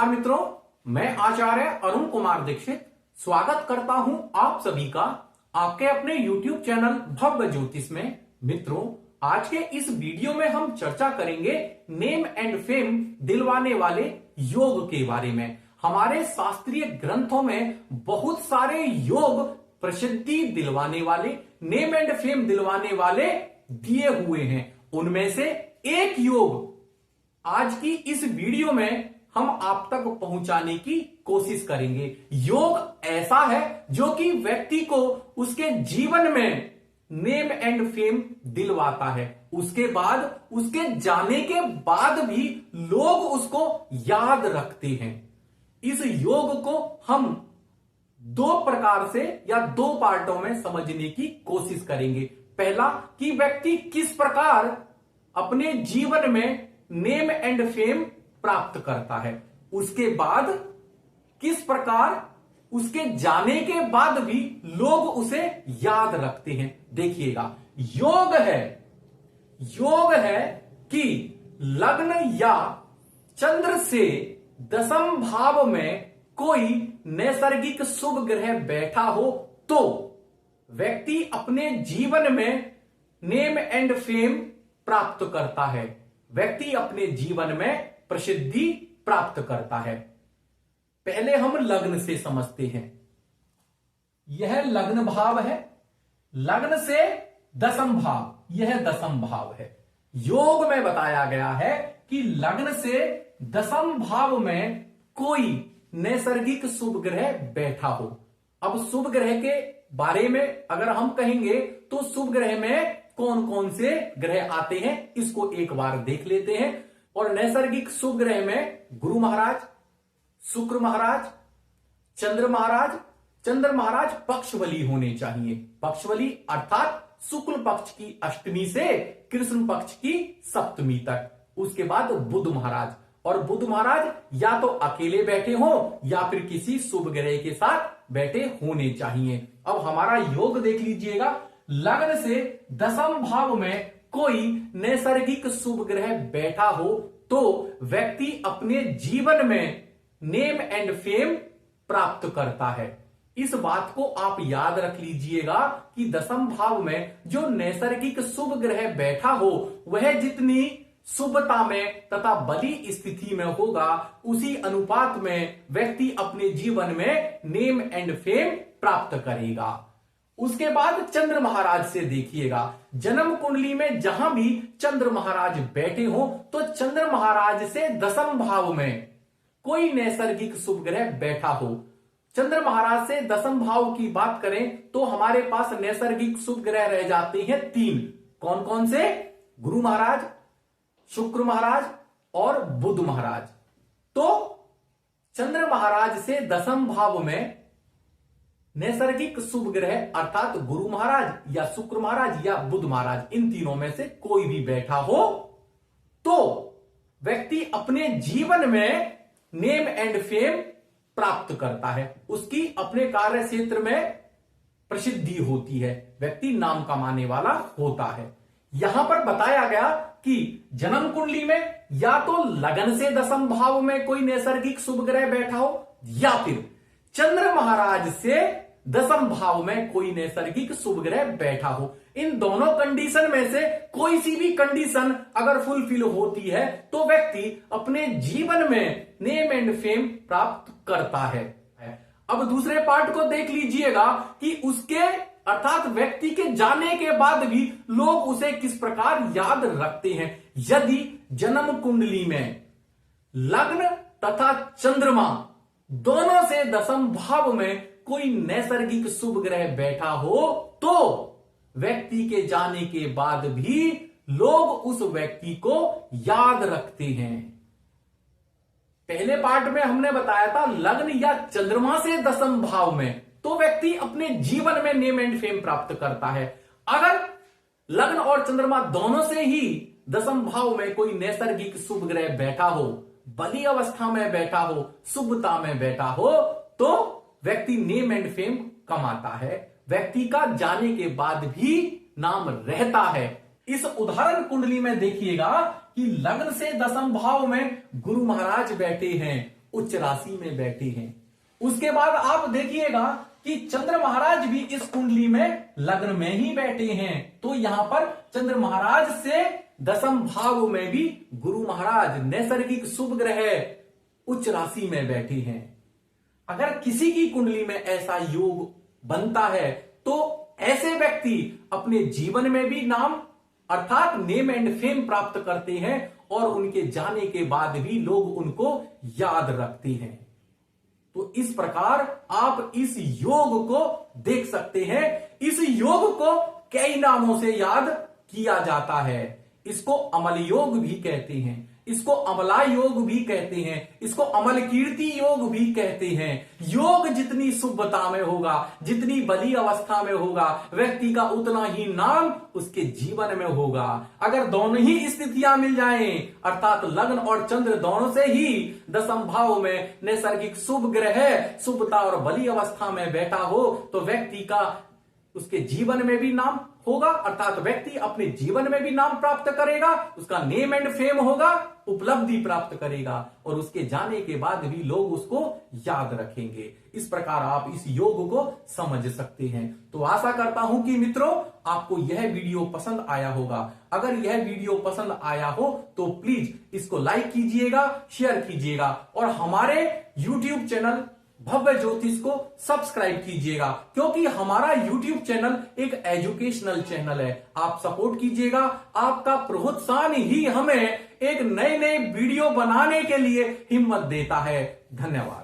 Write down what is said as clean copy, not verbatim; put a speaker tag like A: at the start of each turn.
A: नमस्कार मित्रों, मैं आचार्य अरुण कुमार दीक्षित स्वागत करता हूं आप सभी का आपके अपने YouTube चैनल भव्य ज्योतिष में। मित्रों, आज के इस वीडियो में हम चर्चा करेंगे नेम एंड फेम दिलवाने वाले योग के बारे में। हमारे शास्त्रीय ग्रंथों में बहुत सारे योग प्रसिद्धि दिलवाने वाले, नेम एंड फेम दिलवाने वाले दिए हुए हैं। उनमें से एक योग आज की इस वीडियो में हम आप तक पहुंचाने की कोशिश करेंगे। योग ऐसा है जो कि व्यक्ति को उसके जीवन में नेम एंड फेम दिलवाता है। उसके बाद, उसके जाने के बाद भी लोग उसको याद रखते हैं। इस योग को हम दो प्रकार से या दो पार्टों में समझने की कोशिश करेंगे। पहला, कि व्यक्ति किस प्रकार अपने जीवन में नेम एंड फेम प्राप्त करता है। उसके बाद किस प्रकार उसके जाने के बाद भी लोग उसे याद रखते हैं। देखिएगा, योग है कि लग्न या चंद्र से दशम भाव में कोई नैसर्गिक शुभ ग्रह बैठा हो तो व्यक्ति अपने जीवन में नेम एंड फेम प्राप्त करता है। व्यक्ति अपने जीवन में प्रसिद्धि प्राप्त करता है। पहले हम लग्न से समझते हैं। यह लग्न भाव है। लग्न से दशम भाव, यह दशम भाव है। योग में बताया गया है कि लग्न से दशम भाव में कोई नैसर्गिक शुभ ग्रह बैठा हो। अब शुभ ग्रह के बारे में अगर हम कहेंगे तो शुभ ग्रह में कौन कौन से ग्रह आते हैं, इसको एक बार देख लेते हैं। और नैसर्गिक शुभ ग्रह में गुरु महाराज, शुक्र महाराज, चंद्र महाराज। चंद्र महाराज पक्षबली होने चाहिए। पक्षबली अर्थात शुक्ल पक्ष की अष्टमी से कृष्ण पक्ष की सप्तमी तक। उसके बाद बुध महाराज, और बुध महाराज या तो अकेले बैठे हों या फिर किसी शुभ ग्रह के साथ बैठे होने चाहिए। अब हमारा योग देख लीजिएगा। लग्न से दशम भाव में कोई नैसर्गिक शुभ ग्रह बैठा हो तो व्यक्ति अपने जीवन में नेम एंड फेम प्राप्त करता है। इस बात को आप याद रख लीजिएगा कि दशम भाव में जो नैसर्गिक शुभ ग्रह बैठा हो वह जितनी शुभता में तथा बली स्थिति में होगा उसी अनुपात में व्यक्ति अपने जीवन में नेम एंड फेम प्राप्त करेगा। उसके बाद चंद्र महाराज से देखिएगा। जन्म कुंडली में जहां भी चंद्र महाराज बैठे हो तो चंद्र महाराज से दशम भाव में कोई नैसर्गिक शुभ ग्रह बैठा हो। चंद्र महाराज से दशम भाव की बात करें तो हमारे पास नैसर्गिक शुभ ग्रह रह जाते हैं तीन। कौन कौन से? गुरु महाराज, शुक्र महाराज और बुध महाराज। तो चंद्र महाराज से दशम भाव में नैसर्गिक शुभ ग्रह अर्थात गुरु महाराज या शुक्र महाराज या बुध महाराज, इन तीनों में से कोई भी बैठा हो तो व्यक्ति अपने जीवन में नेम एंड फेम प्राप्त करता है। उसकी अपने कार्य क्षेत्र में प्रसिद्धि होती है। व्यक्ति नाम कमाने वाला होता है। यहां पर बताया गया कि जन्म कुंडली में या तो लगन से दशम भाव में कोई नैसर्गिक शुभ ग्रह बैठा हो या फिर चंद्र महाराज से दशम भाव में कोई नैसर्गिक शुभ ग्रह बैठा हो। इन दोनों कंडीशन में से कोई सी भी कंडीशन अगर फुलफिल होती है तो व्यक्ति अपने जीवन में नेम एंड फेम प्राप्त करता है। अब दूसरे पार्ट को देख लीजिएगा कि उसके अर्थात व्यक्ति के जाने के बाद भी लोग उसे किस प्रकार याद रखते हैं। यदि जन्म कुंडली में लग्न तथा चंद्रमा दोनों से दशम भाव में कोई नैसर्गिक शुभ ग्रह बैठा हो तो व्यक्ति के जाने के बाद भी लोग उस व्यक्ति को याद रखते हैं। पहले पार्ट में हमने बताया था लग्न या चंद्रमा से दशम भाव में तो व्यक्ति अपने जीवन में नेम एंड फेम प्राप्त करता है। अगर लग्न और चंद्रमा दोनों से ही दशम भाव में कोई नैसर्गिक शुभ ग्रह बैठा हो, बली अवस्था में बैठा हो, शुभता में बैठा हो तो व्यक्ति नेम एंड फेम कमाता है। व्यक्ति का जाने के बाद भी नाम रहता है। इस उदाहरण कुंडली में देखिएगा कि लग्न से दशम भाव में गुरु महाराज बैठे हैं। उच्च राशि में बैठे हैं। उसके बाद आप देखिएगा कि चंद्र महाराज भी इस कुंडली में लग्न में ही बैठे हैं। तो यहां पर चंद्र महाराज से दशम भाव में भी गुरु महाराज नैसर्गिक शुभ ग्रह उच्च राशि में बैठे हैं। अगर किसी की कुंडली में ऐसा योग बनता है तो ऐसे व्यक्ति अपने जीवन में भी नाम अर्थात नेम एंड फेम प्राप्त करते हैं और उनके जाने के बाद भी लोग उनको याद रखते हैं। तो इस प्रकार आप इस योग को देख सकते हैं। इस योग को कई नामों से याद किया जाता है। इसको अमल योग भी कहते हैं, इसको अमला योग भी कहते हैं, इसको अमल कीर्ति योग भी कहते हैं। योग जितनी शुभता में होगा, जितनी बली अवस्था में होगा, व्यक्ति का उतना ही नाम उसके जीवन में होगा। अगर दोनों ही स्थितियां मिल जाएं, अर्थात लग्न और चंद्र दोनों से ही दशम भाव में नैसर्गिक शुभ ग्रह शुभता और बली अवस्था में बैठा हो, तो व्यक्ति का उसके जीवन में भी नाम होगा, अर्थात व्यक्ति अपने जीवन में भी नाम प्राप्त करेगा, उसका नेम एंड फेम होगा, उपलब्धि प्राप्त करेगा और उसके जाने के बाद भी लोग उसको याद रखेंगे। इस प्रकार आप इस योग को समझ सकते हैं। तो आशा करता हूं कि मित्रों आपको यह वीडियो पसंद आया होगा। अगर यह वीडियो पसंद आया हो तो प्लीज इसको लाइक कीजिएगा, शेयर कीजिएगा और हमारे YouTube चैनल भव्य ज्योतिष को सब्सक्राइब कीजिएगा, क्योंकि हमारा YouTube चैनल एक एजुकेशनल चैनल है। आप सपोर्ट कीजिएगा, आपका प्रोत्साहन ही हमें एक नए नए वीडियो बनाने के लिए हिम्मत देता है। धन्यवाद।